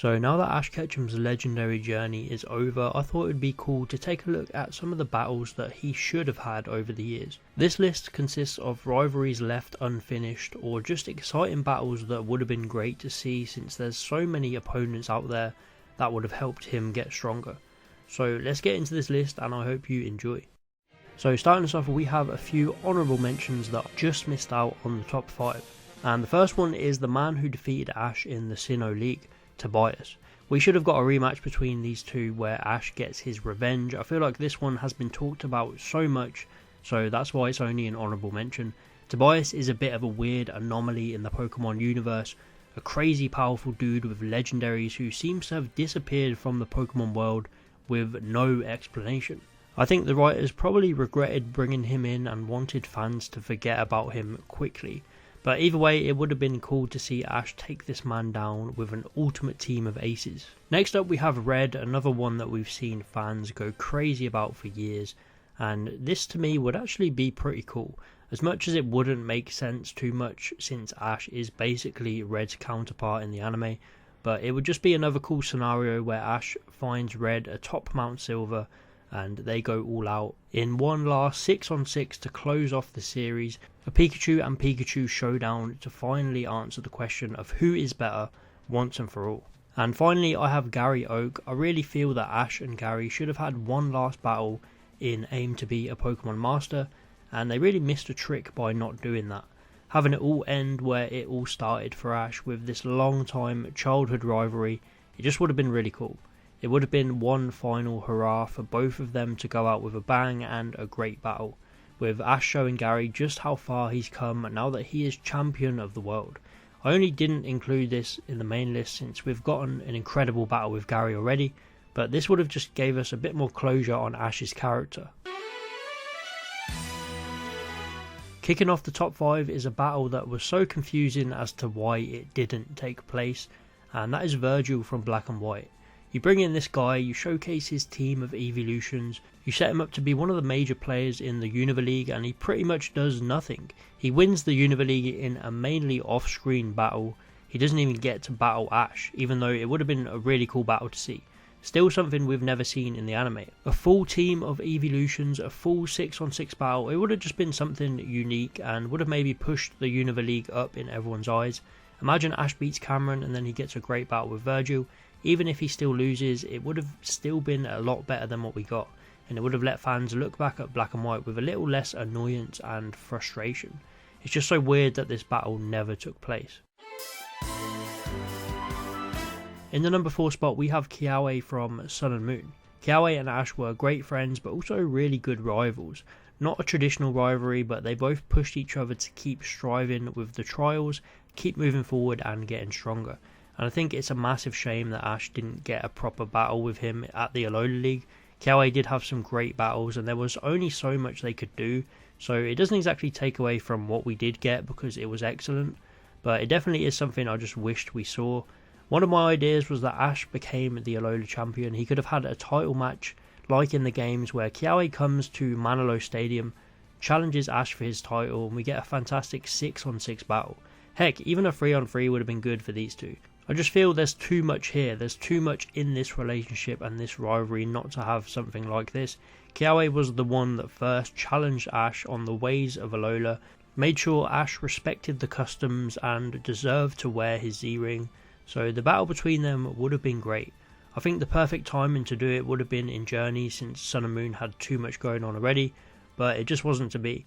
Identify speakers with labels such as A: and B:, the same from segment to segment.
A: So now that Ash Ketchum's legendary journey is over, I thought it would be cool to take a look at some of the battles that he should have had over the years. This list consists of rivalries left unfinished or just exciting battles that would have been great to see, since there's so many opponents out there that would have helped him get stronger. So let's get into this list and I hope you enjoy. So starting us off, we have a few honourable mentions that just missed out on the top 5. And the first one is the man who defeated Ash in the Sinnoh League, Tobias. We should have got a rematch between these two where Ash gets his revenge. I feel like this one has been talked about so much, so that's why it's only an honourable mention. Tobias is a bit of a weird anomaly in the Pokemon universe, a crazy powerful dude with legendaries who seems to have disappeared from the Pokemon world with no explanation. I think the writers probably regretted bringing him in and wanted fans to forget about him quickly. But either way, it would have been cool to see Ash take this man down with an ultimate team of aces. Next up we have Red, another one that we've seen fans go crazy about for years, and this to me would actually be pretty cool, as much as it wouldn't make sense too much since Ash is basically Red's counterpart in the anime, but it would just be another cool scenario where Ash finds Red atop Mount Silver and they go all out in one last 6-on-6 to close off the series, a Pikachu and Pikachu showdown to finally answer the question of who is better once and for all. And finally I have Gary Oak. I really feel that Ash and Gary should have had one last battle in Aim to be a Pokemon Master, and they really missed a trick by not doing that. Having it all end where it all started for Ash with this long time childhood rivalry, it just would have been really cool. It would have been one final hurrah for both of them to go out with a bang and a great battle, with Ash showing Gary just how far he's come now that he is champion of the world. I only didn't include this in the main list since we've gotten an incredible battle with Gary already, but this would have just gave us a bit more closure on Ash's character. Kicking off the top 5 is a battle that was so confusing as to why it didn't take place, and that is Virgil from Black and White. You bring in this guy, you showcase his team of evolutions, you set him up to be one of the major players in the Unova League, and he pretty much does nothing. He wins the Unova League in a mainly off-screen battle. He doesn't even get to battle Ash, even though it would have been a really cool battle to see. Still something we've never seen in the anime. A full team of evolutions, a full 6-on-6 battle, it would have just been something unique and would have maybe pushed the Unova League up in everyone's eyes. Imagine Ash beats Cameron and then he gets a great battle with Virgil. Even if he still loses, it would have still been a lot better than what we got, and it would have let fans look back at Black and White with a little less annoyance and frustration. It's just so weird that this battle never took place. In the number 4 spot we have Kiawe from Sun and Moon. Kiawe and Ash were great friends but also really good rivals. Not a traditional rivalry, but they both pushed each other to keep striving with the trials, keep moving forward and getting stronger. And I think it's a massive shame that Ash didn't get a proper battle with him at the Alola League. Kiawe did have some great battles and there was only so much they could do, so it doesn't exactly take away from what we did get because it was excellent, but it definitely is something I just wished we saw. One of my ideas was that Ash became the Alola champion. He could have had a title match like in the games where Kiawe comes to Manalo Stadium, challenges Ash for his title, and we get a fantastic 6-on-6 battle. Heck, even a 3-on-3 would have been good for these two. I just feel there's too much here, there's too much in this relationship and this rivalry not to have something like this. Kiawe was the one that first challenged Ash on the ways of Alola, made sure Ash respected the customs and deserved to wear his Z-ring, so the battle between them would have been great. I think the perfect timing to do it would have been in Journeys since Sun and Moon had too much going on already, but it just wasn't to be.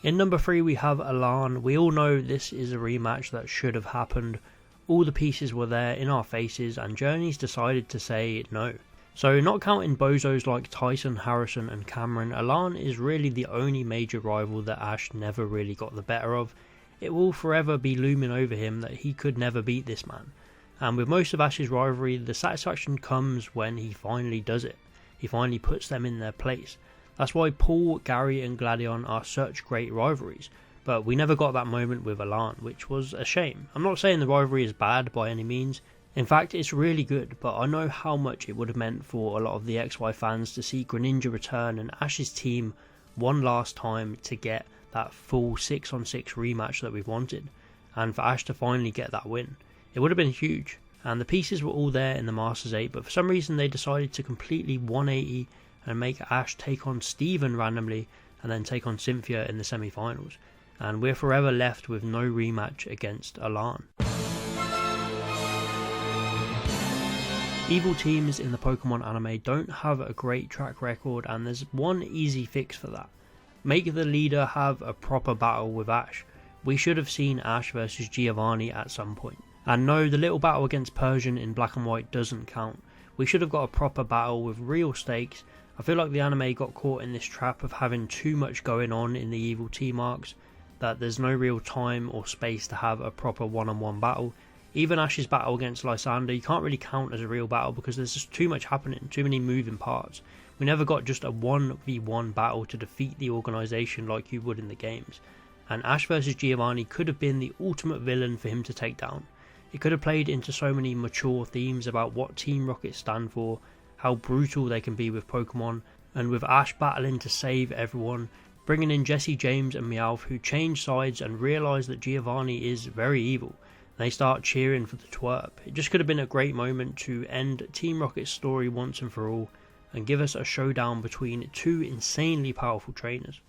A: In number 3 we have Alan. We all know this is a rematch that should have happened. All the pieces were there in our faces and Journeys decided to say no. So not counting bozos like Tyson, Harrison and Cameron, Alan is really the only major rival that Ash never really got the better of. It will forever be looming over him that he could never beat this man. And with most of Ash's rivalry, the satisfaction comes when he finally does it. He finally puts them in their place. That's why Paul, Gary and Gladion are such great rivalries, but we never got that moment with Alan, which was a shame. I'm not saying the rivalry is bad by any means, in fact it's really good, but I know how much it would have meant for a lot of the XY fans to see Greninja return and Ash's team one last time to get that full 6-on-6 rematch that we've wanted. and for Ash to finally get that win. It would have been huge, and the pieces were all there in the Masters 8, but for some reason they decided to completely 180 and make Ash take on Steven randomly and then take on Cynthia in the semi-finals, and we're forever left with no rematch against Alan. Evil teams in the Pokemon anime don't have a great track record, and there's one easy fix for that. Make the leader have a proper battle with Ash. We should have seen Ash versus Giovanni at some point. And no, the little battle against Persian in Black and White doesn't count. We should have got a proper battle with real stakes. I feel like the anime got caught in this trap of having too much going on in the evil team arcs, that there's no real time or space to have a proper one-on-one battle. Even Ash's battle against Lysander, you can't really count as a real battle because there's just too much happening, too many moving parts. We never got just a 1v1 battle to defeat the organisation like you would in the games. And Ash vs Giovanni could have been the ultimate villain for him to take down. It could have played into so many mature themes about what Team Rocket stand for, how brutal they can be with Pokemon, and with Ash battling to save everyone, bringing in Jesse James and Meowth, who change sides and realise that Giovanni is very evil. They start cheering for the twerp. It just could have been a great moment to end Team Rocket's story once and for all, and give us a showdown between two insanely powerful trainers.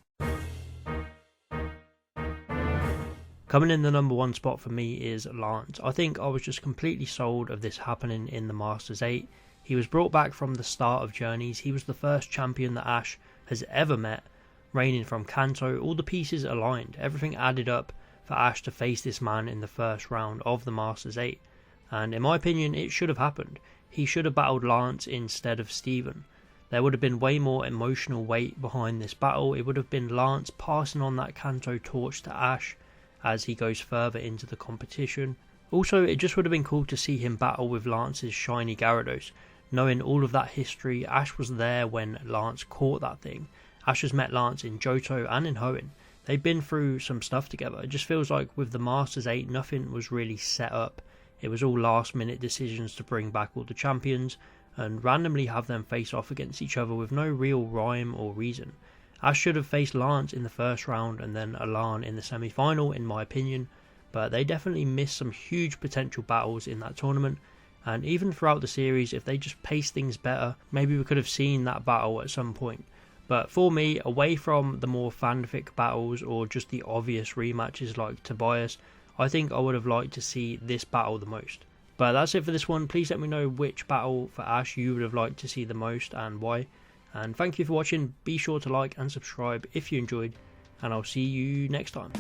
A: Coming in the number 1 spot for me is Lance. I think I was just completely sold of this happening in the Masters 8. He was brought back from the start of Journeys. He was the first champion that Ash has ever met, reigning from Kanto. All the pieces aligned, everything added up for Ash to face this man in the first round of the Masters 8, and in my opinion it should have happened. He should have battled Lance instead of Steven. There would have been way more emotional weight behind this battle. It would have been Lance passing on that Kanto torch to Ash as he goes further into the competition. Also, it just would have been cool to see him battle with Lance's shiny Gyarados. Knowing all of that history, Ash was there when Lance caught that thing. Ash has met Lance in Johto and in Hoenn. They've been through some stuff together. It just feels like with the Masters 8 nothing was really set up. It was all last minute decisions to bring back all the champions and randomly have them face off against each other with no real rhyme or reason. Ash should have faced Lance in the first round and then Alan in the semi-final in my opinion, but they definitely missed some huge potential battles in that tournament, and even throughout the series if they just paced things better, maybe we could have seen that battle at some point. But for me, away from the more fanfic battles or just the obvious rematches like Tobias, I think I would have liked to see this battle the most. But that's it for this one. Please let me know which battle for Ash you would have liked to see the most and why. And thank you for watching. Be sure to like and subscribe if you enjoyed, and I'll see you next time.